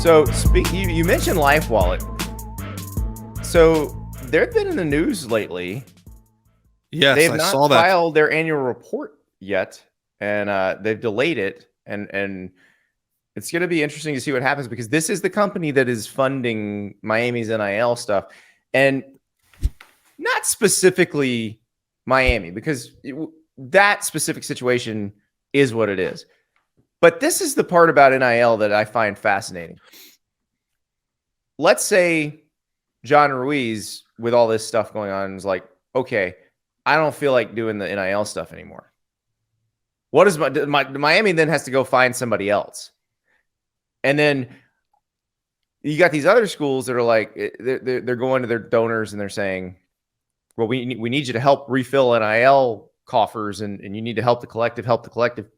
So you mentioned Life Wallet. So they've been in the news lately. Yes, They've I not saw that. filed their annual report yet, and they've delayed it. And it's going to be interesting to see what happens, because this is the company that is funding Miami's NIL stuff, and not specifically Miami, because that specific situation is what it is. But this is the part about NIL that I find fascinating. Let's say John Ruiz, with all this stuff going on, is like, okay, I don't feel like doing the NIL stuff anymore. What is Miami then has to go find somebody else. And then you got these other schools that are like, they're going to their donors and they're saying, well, we need you to help refill NIL coffers, and you need to help the collective.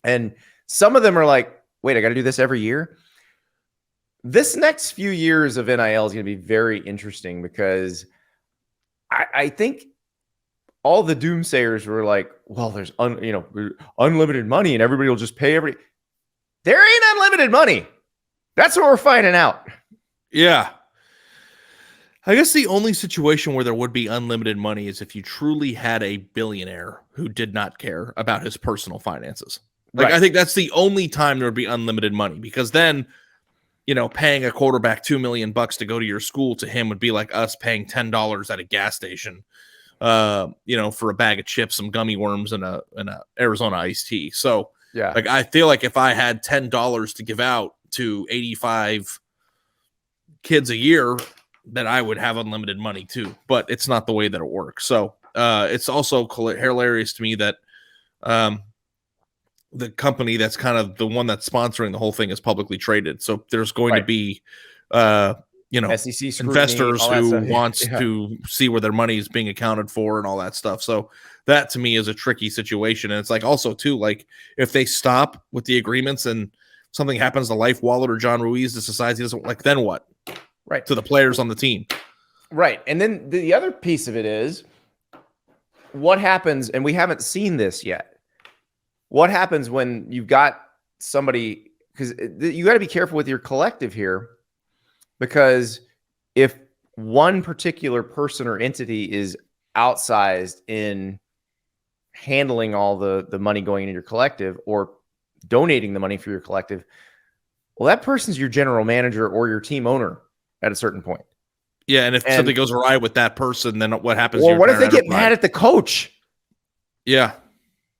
And some of them are like, wait, I got to do this every year. This next few years of NIL is going to be very interesting, because I think all the doomsayers were like, well, there's unlimited money and everybody will just pay every. There ain't unlimited money. That's what we're finding out. Yeah. I guess the only situation where there would be unlimited money is if you truly had a billionaire who did not care about his personal finances. Like, right. I think that's the only time there would be unlimited money, because then, paying a quarterback $2 million to go to your school to him would be like us paying $10 at a gas station, for a bag of chips, some gummy worms, and a Arizona iced tea. So, yeah, like, I feel like if I had $10 to give out to 85 kids a year, then I would have unlimited money too. But it's not the way that it works. So, it's also hilarious to me that, the company that's kind of the one that's sponsoring the whole thing is publicly traded. So there's going to be, SEC scrutiny, investors who wants to see where their money is being accounted for and all that stuff. So that to me is a tricky situation. And it's like, also too, like, if they stop with the agreements and something happens to Life Wallet or John Ruiz, the society doesn't like, then what? Right. To the players on the team. Right. And then the other piece of it is what happens, and we haven't seen this yet. What happens when you've got somebody, because you got to be careful with your collective here, because if one particular person or entity is outsized in handling all the money going into your collective or donating the money for your collective, well, that person's your general manager or your team owner at a certain point. Yeah, and if something goes awry with that person, then what happens? Or what if they get mad at the coach? Yeah.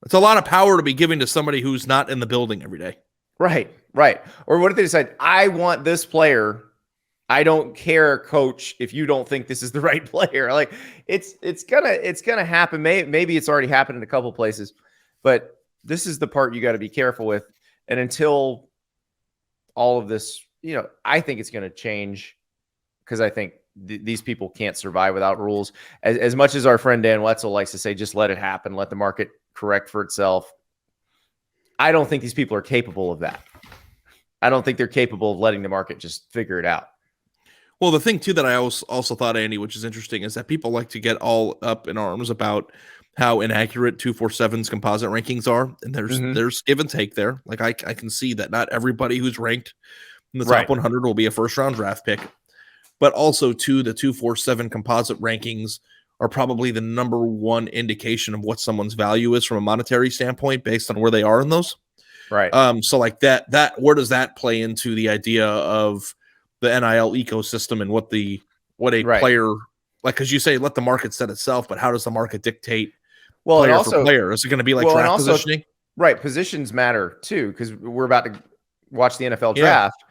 It's a lot of power to be giving to somebody who's not in the building every day. Right. Or what if they decide, I want this player. I don't care, coach, if you don't think this is the right player. Like, it's gonna happen. Maybe it's already happened in a couple places, but this is the part you got to be careful with. And until all of this, I think it's going to change, because I think these people can't survive without rules. As much as our friend Dan Wetzel likes to say, just let it happen, let the market correct for itself. I don't think these people are capable of that. I don't think they're capable of letting the market just figure it out. Well, the thing too that I also thought, Andy, which is interesting, is that people like to get all up in arms about how inaccurate 247's composite rankings are, and there's give and take there. Like, I can see that not everybody who's ranked in the top 100 will be a first round draft pick, but also too, the 247 composite rankings are probably the number one indication of what someone's value is from a monetary standpoint based on where they are in those. Right. So like that where does that play into the idea of the NIL ecosystem and what a player, like, because you say let the market set itself, but how does the market dictate player for player? Is it going to be like draft positioning? Right. Positions matter too, because we're about to watch the NFL draft.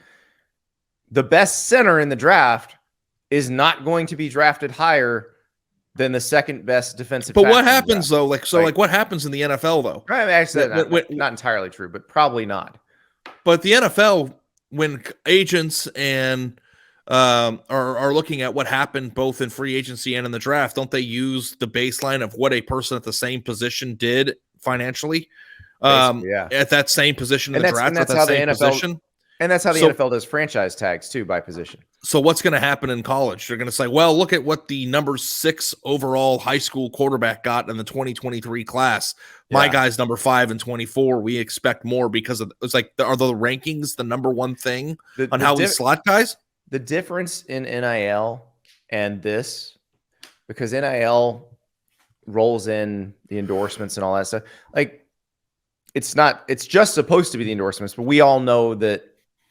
The best center in the draft is not going to be drafted higher than the second best defensive. But what happens though? Like, what happens in the NFL though? Right. Actually, not entirely true, but probably not. But the NFL, when agents and are looking at what happened both in free agency and in the draft, don't they use the baseline of what a person at the same position did financially at that same position in the draft? And that's how the NFL does franchise tags too, by position. So what's going to happen in college? They're going to say, well, look at what the number 6 overall high school quarterback got in the 2023 class. My Yeah. guy's number 5 and 24. We expect more because of it's like, are the rankings the number one thing on how we slot guys? The difference in NIL and this, because NIL rolls in the endorsements and all that stuff. Like, it's just supposed to be the endorsements, but we all know that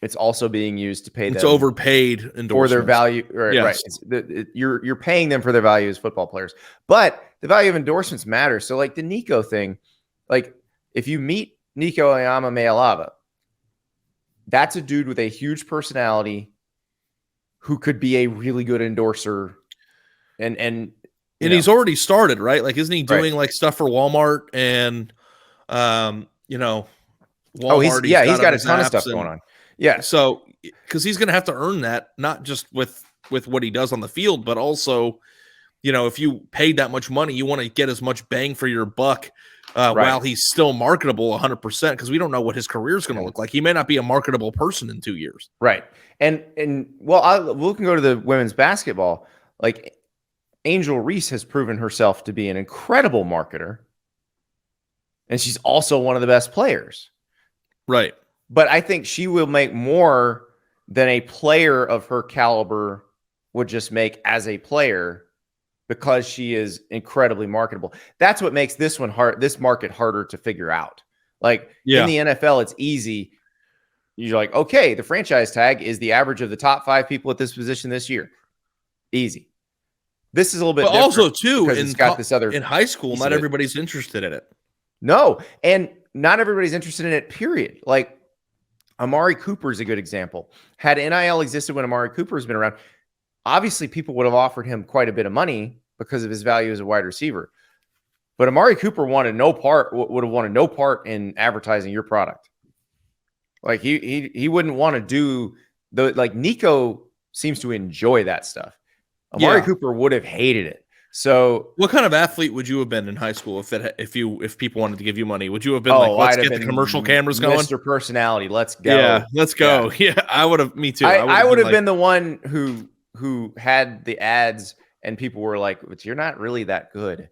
it's also being used to pay them. It's overpaid endorsements for their value. Right. Yes. Right. You're paying them for their value as football players, but the value of endorsements matters. So like the Nico thing, like if you meet Nico Ayama, that's a dude with a huge personality who could be a really good endorser. And he's already started, right? Like, isn't he doing right. like stuff for Walmart and, Walmart? He's got a ton of stuff going on. Yeah. So, because he's going to have to earn that, not just with what he does on the field, but also, if you paid that much money, you want to get as much bang for your buck while he's still marketable 100%, because we don't know what his career is going to look like. He may not be a marketable person in 2 years. Right. And we can go to the women's basketball. Like Angel Reese has proven herself to be an incredible marketer. And she's also one of the best players. Right. But I think she will make more than a player of her caliber would just make as a player, because she is incredibly marketable. That's what makes this market harder to figure out. Like in the NFL, it's easy. You're like, okay, the franchise tag is the average of the top 5 people at this position this year. Easy. This is a little bit different. Also, too, in high school, not everybody's interested in it. No, and not everybody's interested in it, period. Like Amari Cooper is a good example. Had NIL existed when Amari Cooper has been around, obviously people would have offered him quite a bit of money because of his value as a wide receiver. But Amari Cooper would have wanted no part in advertising your product. Like he wouldn't want to do Nico seems to enjoy that stuff. Amari Cooper would have hated it. So, what kind of athlete would you have been in high school if people wanted to give you money? Would you have been let's get the commercial cameras going? Mr. Personality, let's go. Yeah, let's go. Yeah, I would have. Me too. I would have been the one who had the ads, and people were like, "But you're not really that good."